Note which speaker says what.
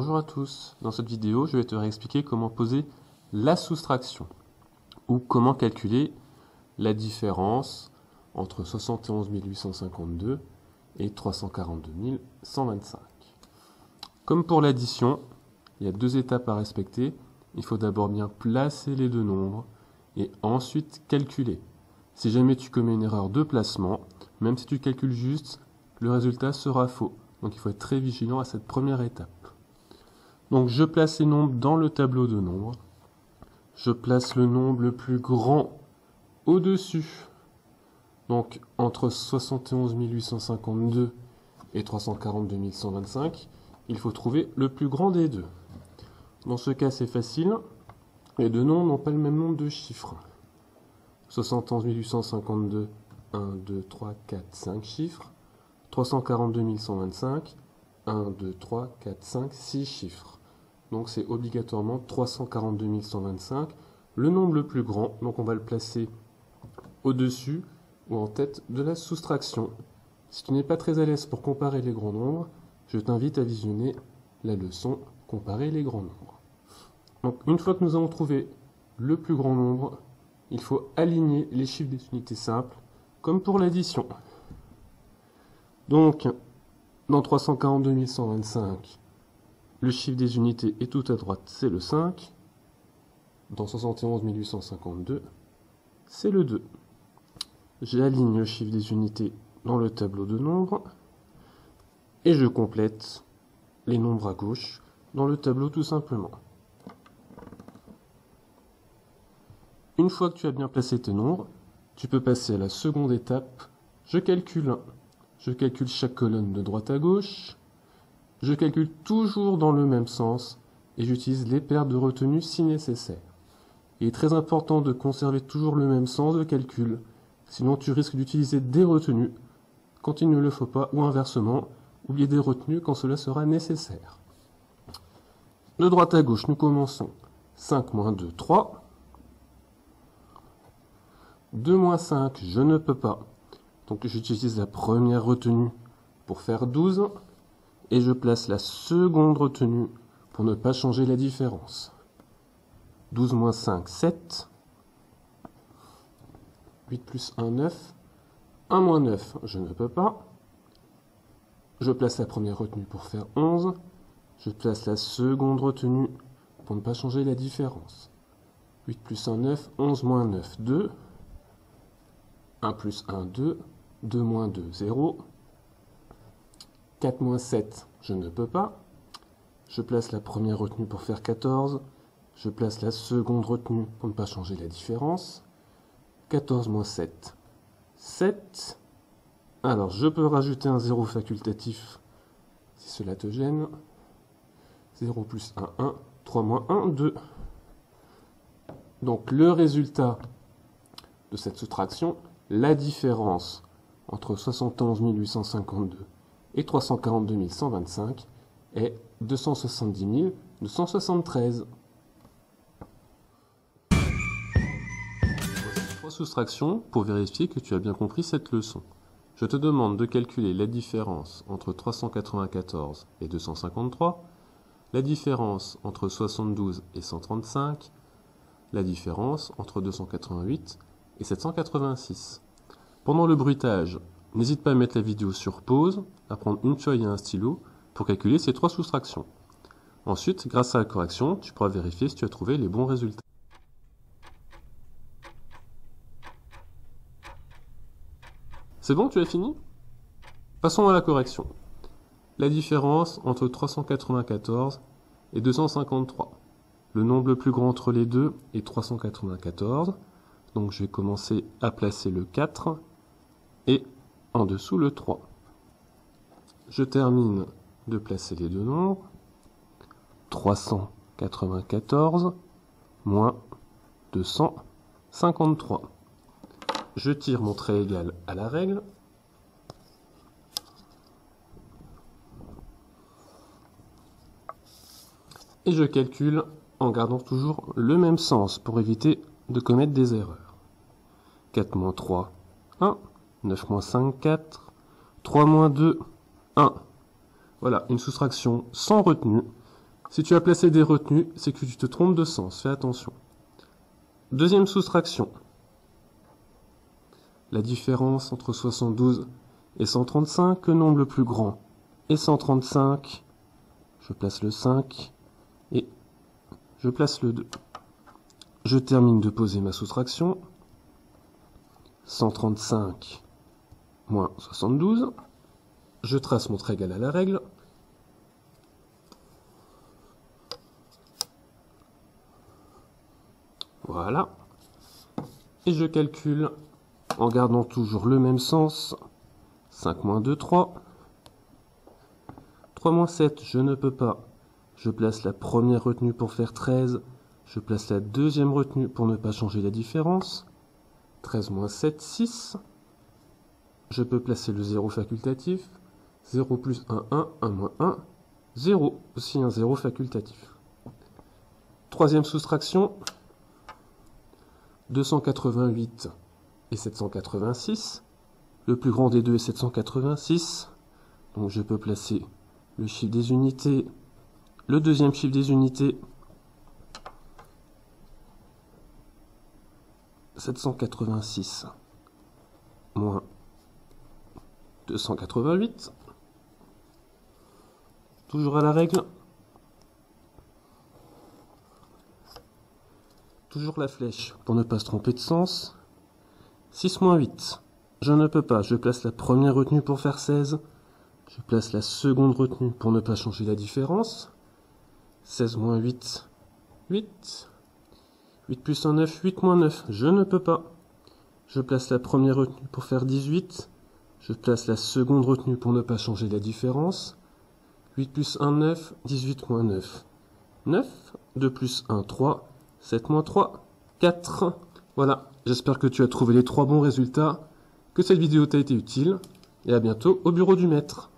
Speaker 1: Bonjour à tous, dans cette vidéo je vais te réexpliquer comment poser la soustraction ou comment calculer la différence entre 71 852 et 342 125. Comme pour l'addition, il y a deux étapes à respecter. Il faut d'abord bien placer les deux nombres et ensuite calculer. Si jamais tu commets une erreur de placement, même si tu calcules juste, le résultat sera faux. Donc il faut être très vigilant à cette première étape. Donc je place les nombres dans le tableau de nombres. Je place le nombre le plus grand au-dessus. Donc entre 71 852 et 342 125, il faut trouver le plus grand des deux. Dans ce cas, c'est facile. Les deux nombres n'ont pas le même nombre de chiffres. 71 852, 1, 2, 3, 4, 5 chiffres. 342 125, 1, 2, 3, 4, 5, 6 chiffres. Donc c'est obligatoirement 342 125, le nombre le plus grand. Donc on va le placer au-dessus ou en tête de la soustraction. Si tu n'es pas très à l'aise pour comparer les grands nombres, je t'invite à visionner la leçon Comparer les grands nombres. Donc une fois que nous avons trouvé le plus grand nombre, il faut aligner les chiffres des unités simples, comme pour l'addition. Donc, dans 342 125, le chiffre des unités est tout à droite, c'est le 5. Dans 71 852, c'est le 2. J'aligne le chiffre des unités dans le tableau de nombres et je complète les nombres à gauche dans le tableau tout simplement. Une fois que tu as bien placé tes nombres, tu peux passer à la seconde étape. Je calcule chaque colonne de droite à gauche. Je calcule toujours dans le même sens et j'utilise les paires de retenue si nécessaire. Il est très important de conserver toujours le même sens de calcul, sinon tu risques d'utiliser des retenues quand il ne le faut pas ou inversement, oublier des retenues quand cela sera nécessaire. De droite à gauche, nous commençons 5 moins 2, 3. 2 moins 5, je ne peux pas. Donc j'utilise la première retenue pour faire 12. Et je place la seconde retenue pour ne pas changer la différence. 12 moins 5, 7. 8 plus 1, 9. 1 moins 9, je ne peux pas. Je place la première retenue pour faire 11. Je place la seconde retenue pour ne pas changer la différence. 8 plus 1, 9. 11 moins 9, 2. 1 plus 1, 2. 2 moins 2, 0. 4 moins 7, je ne peux pas. Je place la première retenue pour faire 14. Je place la seconde retenue pour ne pas changer la différence. 14 moins 7, 7. Alors, je peux rajouter un 0 facultatif si cela te gêne. 0 plus 1, 1. 3 moins 1, 2. Donc, le résultat de cette soustraction, la différence entre 71 852 et 342 125 est 270 273. Voici 3 soustractions pour vérifier que tu as bien compris cette leçon. Je te demande de calculer la différence entre 394 et 253, la différence entre 72 et 135, la différence entre 288 et 786. Pendant le bruitage, n'hésite pas à mettre la vidéo sur pause, à prendre une feuille et un stylo pour calculer ces 3 soustractions. Ensuite, grâce à la correction, tu pourras vérifier si tu as trouvé les bons résultats. C'est bon, tu as fini? Passons à la correction. La différence entre 394 et 253. Le nombre le plus grand entre les deux est 394. Donc je vais commencer à placer le 4 et en dessous le 3. Je termine de placer les deux nombres. 394 moins 253. Je tire mon trait égal à la règle. Et je calcule en gardant toujours le même sens pour éviter de commettre des erreurs. 4 moins 3, 1. 9 moins 5, 4. 3 moins 2, 1. Voilà, une soustraction sans retenue. Si tu as placé des retenues, c'est que tu te trompes de sens, fais attention. Deuxième soustraction. La différence entre 72 et 135, le nombre le plus grand est 135. Je place le 5 et je place le 2. Je termine de poser ma soustraction. 135 moins 72. Je trace mon trait égal à la règle. Voilà. Et je calcule en gardant toujours le même sens. 5 moins 2, 3. 3 moins 7, je ne peux pas. Je place la première retenue pour faire 13. Je place la deuxième retenue pour ne pas changer la différence. 13 moins 7, 6. Je peux placer le 0 facultatif. 0 plus 1, 1. 1 moins 1, 0. Aussi un 0 facultatif. Troisième soustraction. 288 et 786. Le plus grand des deux est 786. Donc je peux placer le chiffre des unités, le deuxième chiffre des unités, 786 moins 288. Toujours à la règle. Toujours la flèche pour ne pas se tromper de sens. 6 moins 8. Je ne peux pas. Je place la première retenue pour faire 16. Je place la seconde retenue pour ne pas changer la différence. 16 moins 8, 8. 8 plus 1, 9. 8 moins 9. Je ne peux pas. Je place la première retenue pour faire 18. Je place la seconde retenue pour ne pas changer la différence. 8 plus 1, 9. 18 moins 9, 9. 2 plus 1, 3. 7 moins 3, 4. Voilà, j'espère que tu as trouvé les 3 bons résultats, que cette vidéo t'a été utile, et à bientôt au bureau du maître.